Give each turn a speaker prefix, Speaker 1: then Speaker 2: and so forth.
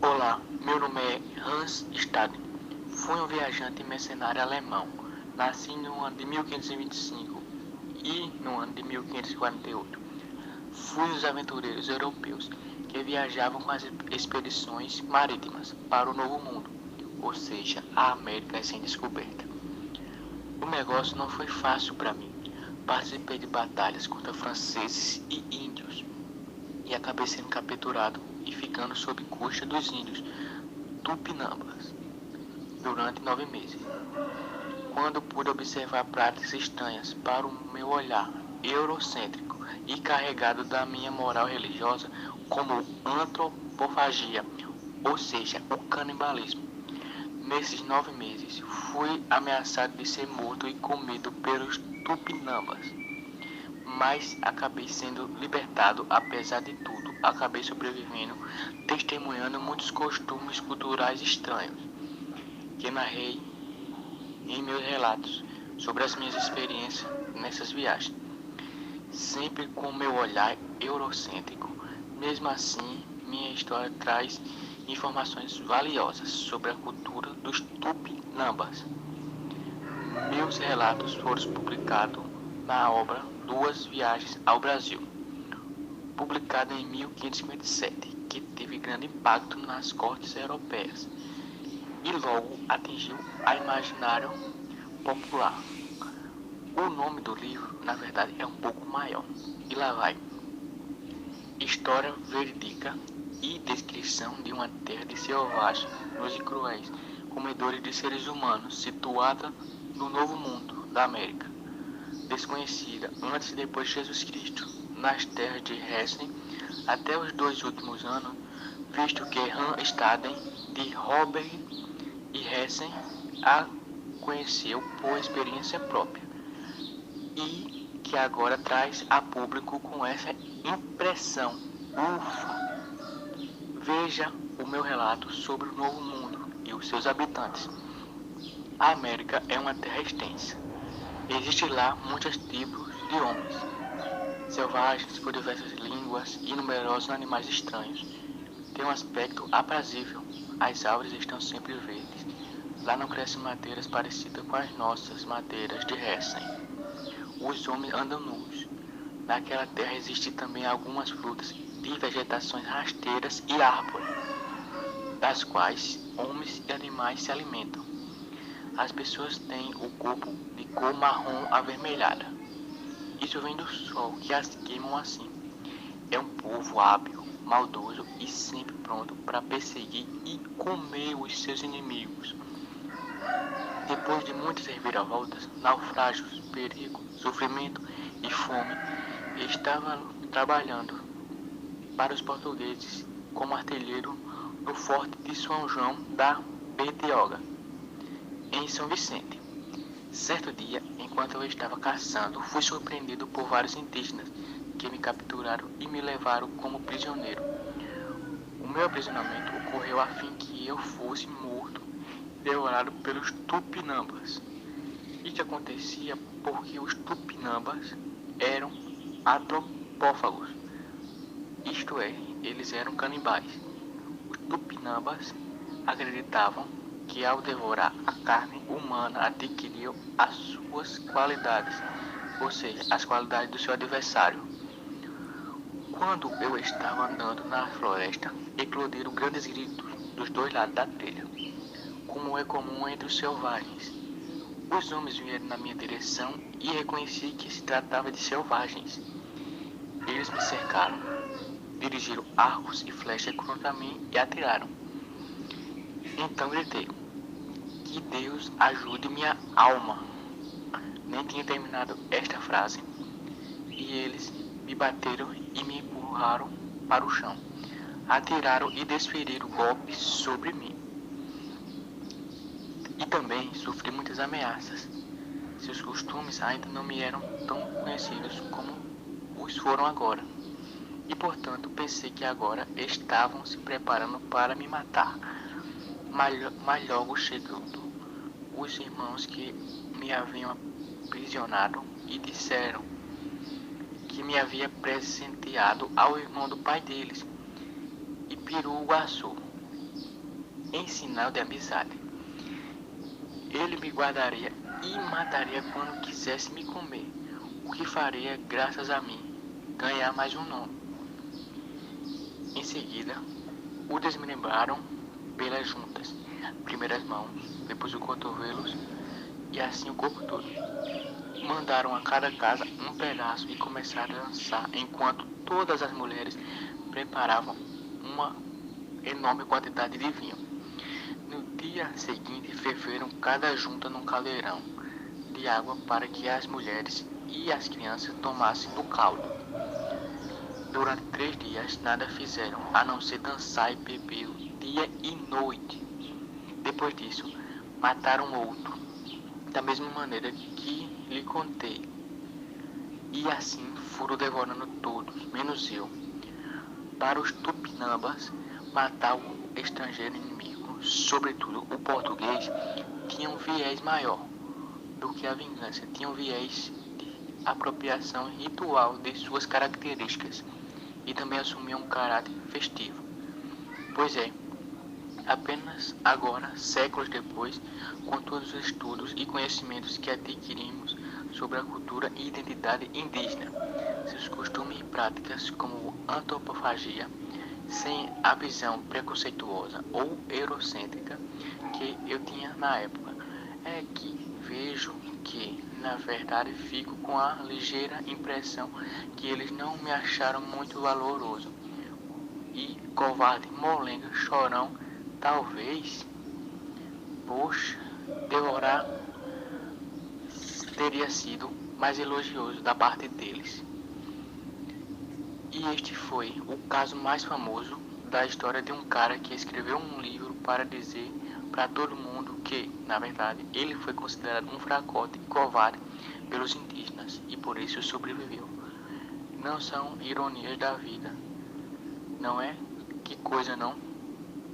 Speaker 1: Olá, meu nome é Hans Staden. Fui um viajante mercenário alemão. Nasci no ano de 1525 e no ano de 1548. Fui os aventureiros europeus que viajavam com as expedições marítimas para o Novo Mundo, ou seja, a América recém-descoberta. O negócio não foi fácil para mim. Participei de batalhas contra franceses e índios e acabei sendo capturado e ficando sob custa dos índios Tupinambas durante 9 meses. Quando pude observar práticas estranhas para o meu olhar eurocêntrico e carregado da minha moral religiosa, como antropofagia, ou seja, o canibalismo. Nesses 9 meses, fui ameaçado de ser morto e comido pelos Tupinambas, mas acabei sendo libertado apesar de tudo. Acabei sobrevivendo, testemunhando muitos costumes culturais estranhos, que narrei em meus relatos sobre as minhas experiências nessas viagens, sempre com meu olhar eurocêntrico. Mesmo assim, minha história traz informações valiosas sobre a cultura dos Tupinambas. Meus relatos foram publicados na obra Duas Viagens ao Brasil, publicada em 1557, que teve grande impacto nas cortes europeias e logo atingiu a imaginário popular. O nome do livro, na verdade, é um pouco maior. E lá vai. História verídica e descrição de uma terra de selvagens, nus e cruéis, comedores de seres humanos, situada no Novo Mundo da América, desconhecida antes e depois de Jesus Cristo, nas terras de Hessen, até os 2 últimos anos, visto que Hans Staden, de Robert e Hessen, a conheceu por experiência própria e que agora traz a público com essa impressão. Ufa! Veja o meu relato sobre o Novo Mundo e os seus habitantes. A América é uma terra extensa. Existem lá muitos tipos de homens, selvagens, com diversas línguas e numerosos animais estranhos. Tem um aspecto aprazível. As árvores estão sempre verdes. Lá não crescem madeiras parecidas com as nossas madeiras de Hessen. Os homens andam nus. Naquela terra existem também algumas frutas de vegetações rasteiras e árvores, das quais homens e animais se alimentam. As pessoas têm o corpo de cor marrom avermelhada. Isso vem do sol que as queimam assim. É um povo hábil, maldoso e sempre pronto para perseguir e comer os seus inimigos. Depois de muitas reviravoltas, naufrágios, perigo, sofrimento e fome, estava trabalhando para os portugueses como artilheiro no forte de São João da Betioga, em São Vicente. Certo dia, enquanto eu estava caçando, fui surpreendido por vários indígenas que me capturaram e me levaram como prisioneiro. O meu aprisionamento ocorreu a fim que eu fosse morto e devorado pelos Tupinambas. Isso acontecia porque os Tupinambas eram antropófagos, isto é, eles eram canibais. Os Tupinambas acreditavam que ao devorar a carne humana adquiriam as suas qualidades, ou seja, as qualidades do seu adversário. Quando eu estava andando na floresta, eclodiram grandes gritos dos dois lados da trilha, como é comum entre os selvagens. Os homens vieram na minha direção e reconheci que se tratava de selvagens. Eles me cercaram, dirigiram arcos e flechas contra mim e atiraram. Então gritei: que Deus ajude minha alma. Nem tinha terminado esta frase e eles me bateram e me empurraram para o chão. Atiraram e desferiram golpes sobre mim. E também sofri muitas ameaças. Seus costumes ainda não me eram tão conhecidos como os foram agora. E portanto pensei que agora estavam se preparando para me matar. Mas logo chegando os irmãos que me haviam aprisionado e disseram que me havia presenteado ao irmão do pai deles, Ipiruguaçu. em sinal de amizade. Ele me guardaria e mataria quando quisesse me comer, o que faria, graças a mim, ganhar mais um nome. Em seguida, o desmembraram pelas juntas, primeiro as mãos, depois os cotovelos e assim o corpo todo. Mandaram a cada casa um pedaço e começaram a dançar, enquanto todas as mulheres preparavam uma enorme quantidade de vinho. No dia seguinte, ferveram cada junta num caldeirão de água para que as mulheres e as crianças tomassem do caldo. Durante 3 dias nada fizeram, a não ser dançar e beber dia e noite. Depois disso, mataram outro, da mesma maneira que lhe contei. E assim foram devorando todos, menos eu. Para os tupinambas, matar o estrangeiro inimigo, sobretudo o português, tinha um viés maior do que a vingança, tinha um viés de apropriação ritual de suas características e também assumia um caráter festivo. Pois é, apenas agora, séculos depois, com todos os estudos e conhecimentos que adquirimos sobre a cultura e identidade indígena, seus costumes e práticas como antropofagia, sem a visão preconceituosa ou eurocêntrica que eu tinha na época, é que vejo que, na verdade, fico com a ligeira impressão que eles não me acharam muito valoroso e covarde, molenga, chorão, talvez, poxa, devorar teria sido mais elogioso da parte deles. E este foi o caso mais famoso da história de um cara que escreveu um livro para dizer para todo mundo que, na verdade, ele foi considerado um fracote e covarde pelos indígenas e por isso sobreviveu. Não são ironias da vida, não é? Que coisa, não?